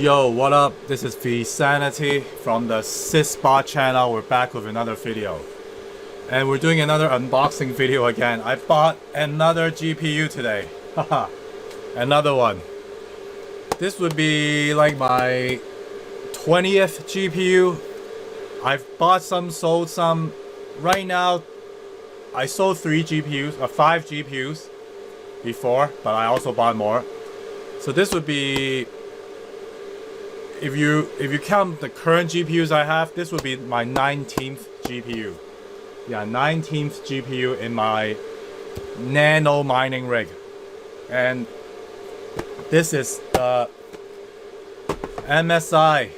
Yo, what up? This is Visanity from the Sysbot channel. We're back with another video. And we're doing another unboxing video again. I bought another GPU today. Haha. Another one. This would be like my 20th GPU. I've bought some, sold some. Right now, I sold 5 GPUs before, but I also bought more. So this would be, if you count the current GPUs I have, this would be my 19th GPU. Yeah, 19th GPU in my nano mining rig. And this is the MSI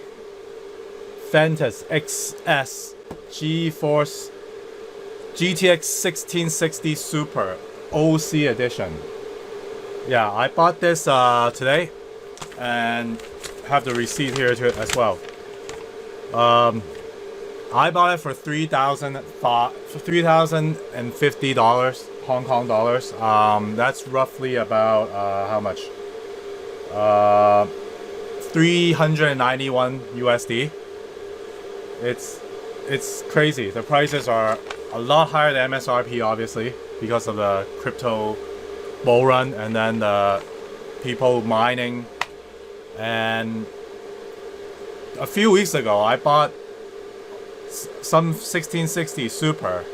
VENTUS XS GeForce GTX 1660 Super OC edition. Yeah, I bought this today and have the receipt here too as well. I bought it for $3,050 Hong Kong dollars. That's roughly about how much? 391 USD. It's crazy. The prices are a lot higher than MSRP, obviously, because of the crypto bull run and then the people mining. And a few weeks ago, I bought some 1660 Super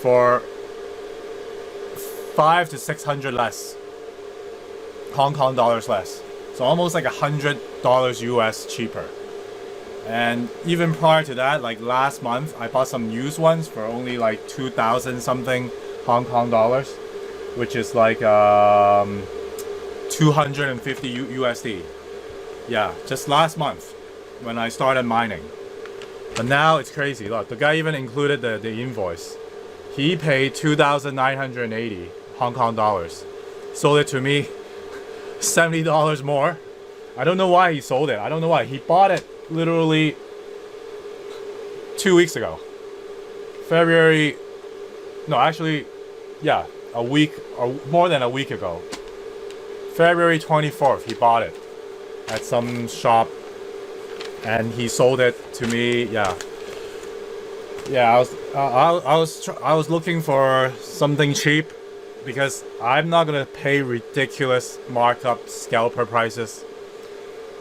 for 500 to 600 less Hong Kong dollars less. So almost like $100 US cheaper. And even prior to that, like last month, I bought some used ones for only like 2,000 something Hong Kong dollars, which is like 250 USD. Yeah, just last month when I started mining. But now it's crazy. Look, the guy even included the invoice. He paid 2,980 Hong Kong dollars. Sold it to me $70 more. I don't know why he sold it. I don't know why. He bought it literally 2 weeks ago. February, no, actually, yeah, a week or more than a week ago. February 24th, he bought it at some shop and he sold it to me. Yeah, I was looking for something cheap because I'm not gonna pay ridiculous markup scalper prices.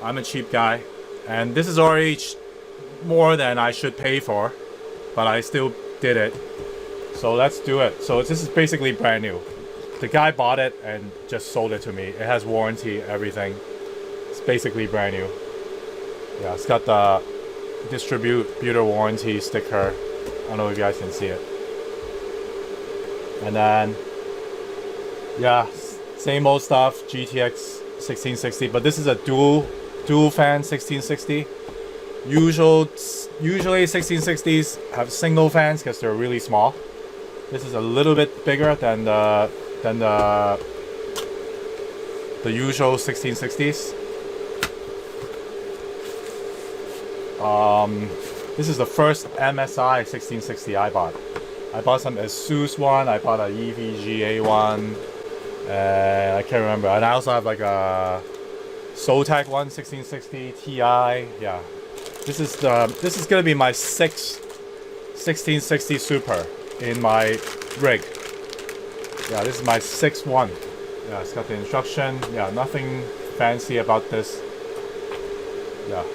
I'm a cheap guy, and this is already more than I should pay for, but I still did it. So let's do it. So this is basically brand new. The guy bought it and just sold it to me. It has warranty, everything. It's basically brand new. Yeah, it's got the distributor warranty sticker. I don't know if you guys can see it. And then, yeah, same old stuff, GTX 1660, but this is a dual fan 1660. Usually 1660s have single fans because they're really small. This is a little bit bigger than the usual 1660s. This is the first MSI 1660 I bought. I bought some ASUS one, I bought a EVGA one, and I can't remember. And I also have like a Zotac one 1660 Ti. Yeah, this is gonna be my 6th 1660 Super in my rig. Yeah, this is my 6th one. Yeah, it's got the instruction. Yeah, nothing fancy about this. Yeah.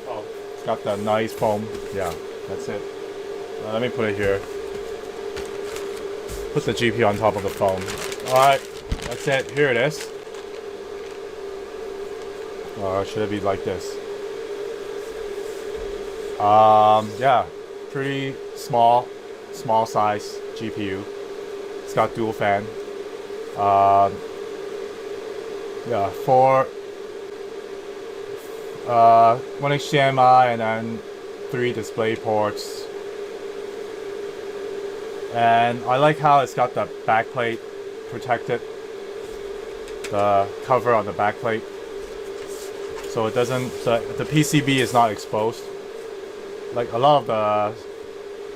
Oh, it's got the nice foam. Yeah, that's it. Let me put it here. Put the GPU on top of the foam. Alright, that's it. Here it is. Or should it be like this? Yeah, pretty small size GPU. It's got dual fan. Yeah, 1 HDMI and then 3 display ports. And I like how it's got the backplate protected, the cover on the backplate, so it doesn't, so the PCB is not exposed. Like a lot of the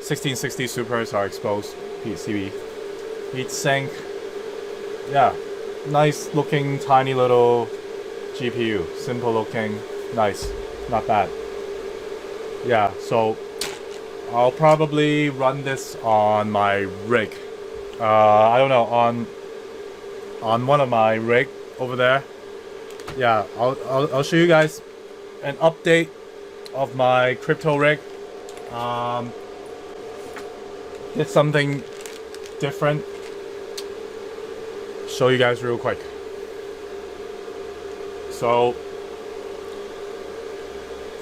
1660 Supers are exposed PCB. Heat sink. Yeah, nice looking tiny little GPU, simple looking, nice, not bad. Yeah, so I'll probably run this on my rig. I don't know, on one of my rig over there. Yeah, I'll show you guys an update of my crypto rig. Did something different. Show you guys real quick. So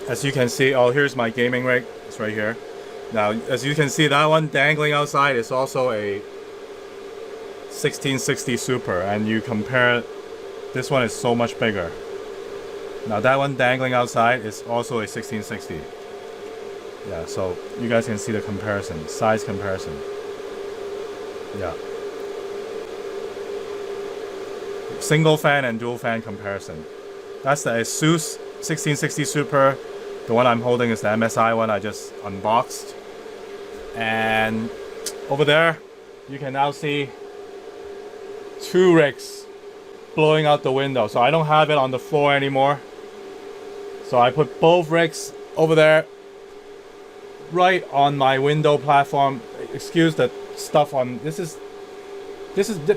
as you can see, oh, here's my gaming rig. It's right here. Now, as you can see, that one dangling outside is also a 1660 Super, and you compare, this one is so much bigger. Now that one dangling outside is also a 1660. Yeah, so you guys can see the comparison, size comparison. Yeah. Single fan and dual fan comparison. That's the ASUS 1660 Super. The one I'm holding is the MSI one I just unboxed. And over there, you can now see 2 rigs blowing out the window. So I don't have it on the floor anymore. So I put both rigs over there, right on my window platform. Excuse the stuff on, this is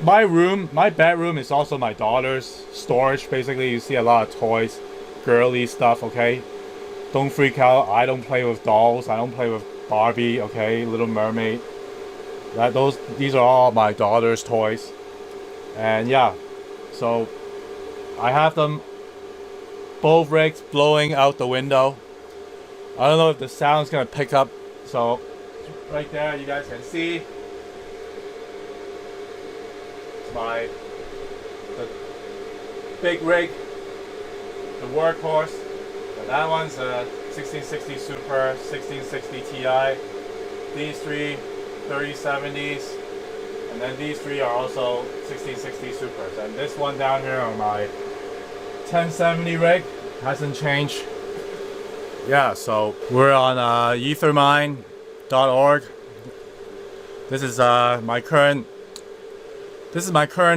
my room. My bedroom is also my daughter's storage. Basically, you see a lot of toys, girly stuff, okay? Don't freak out. I don't play with dolls. I don't play with Barbie, okay? Little Mermaid. These are all my daughter's toys. And yeah, so I have them, both rigs blowing out the window. I don't know if the sound's gonna pick up. So right there, you guys can see the big rig, the workhorse. And that one's a 1660 Super, 1660 Ti. These 3 3070s, and then these 3 are also 1660 Supers. And this one down here on my 1070 rig hasn't changed. Yeah, so we're on ethermine.org. This is my current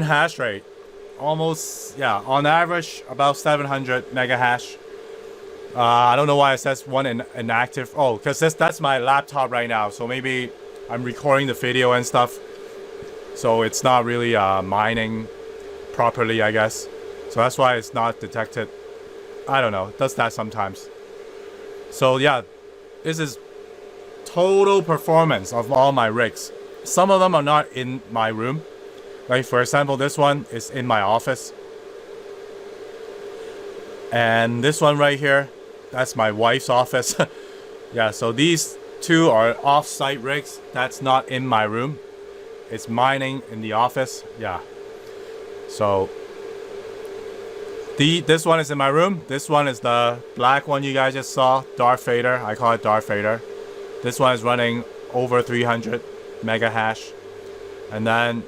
hash rate. Almost, yeah, on average about 700 mega hash. I don't know why it says one inactive. Oh, because that's my laptop right now. So maybe I'm recording the video and stuff. So it's not really mining properly, I guess. So that's why it's not detected. I don't know. It does that sometimes. So yeah, this is total performance of all my rigs. Some of them are not in my room. Like for example, this one is in my office. And this one right here, that's my wife's office. Yeah, so these 2 are off-site rigs. That's not in my room. It's mining in the office. Yeah. So this one is in my room. This one is the black one you guys just saw, Darth Vader. I call it Darth Vader. This one is running over 300 mega hash. And then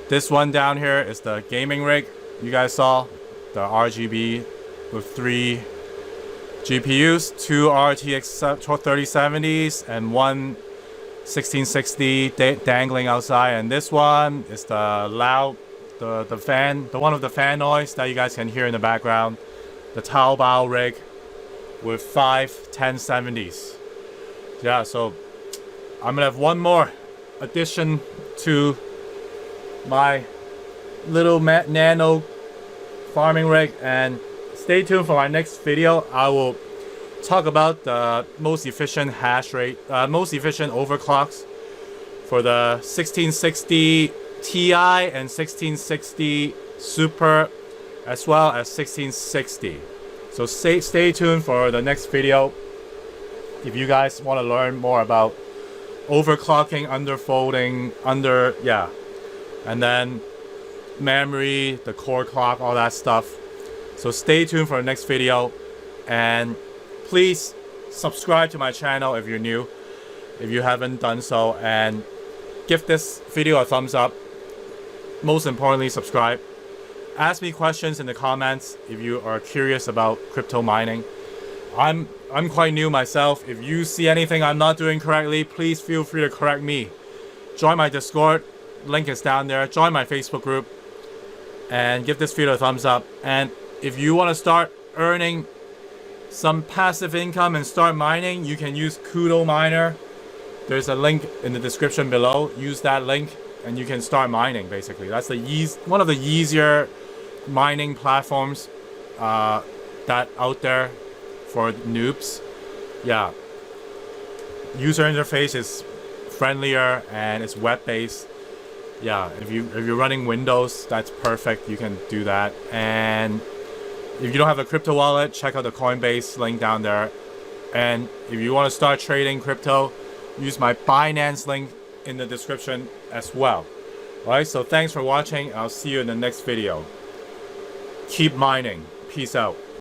this one down here is the gaming rig you guys saw, the RGB with 3 GPUs, 2 RTX 3070s and 1 1660 dangling outside. And this one is the loud, the fan, the one with the fan noise that you guys can hear in the background, the Taobao rig with 5 1070s. Yeah, so I'm gonna have one more addition to my little nano farming rig, and stay tuned for my next video. I will talk about the most efficient hash rate, most efficient overclocks for the 1660 Ti and 1660 Super, as well as 1660. So stay tuned for the next video if you guys want to learn more about overclocking, underfolding, and then memory, the core clock, all that stuff. So stay tuned for the next video, and please subscribe to my channel if you're new, if you haven't done so, and give this video a thumbs up. Most importantly, subscribe. Ask me questions in the comments if you are curious about crypto mining. I'm quite new myself. If you see anything I'm not doing correctly, please feel free to correct me. Join my Discord, link is down there. Join my Facebook group. and give this video a thumbs up. And if you want to start earning some passive income and start mining, you can use Kudo Miner. There's a link in the description below. Use that link and you can start mining. Basically, that's one of the easier mining platforms that out there for noobs. Yeah, user interface is friendlier and it's web-based. Yeah, if you're running Windows, that's perfect. You can do that. And if you don't have a crypto wallet, check out the Coinbase link down there. And if you want to start trading crypto, use my Binance link in the description as well. Alright, so thanks for watching. I'll see you in the next video. Keep mining. Peace out.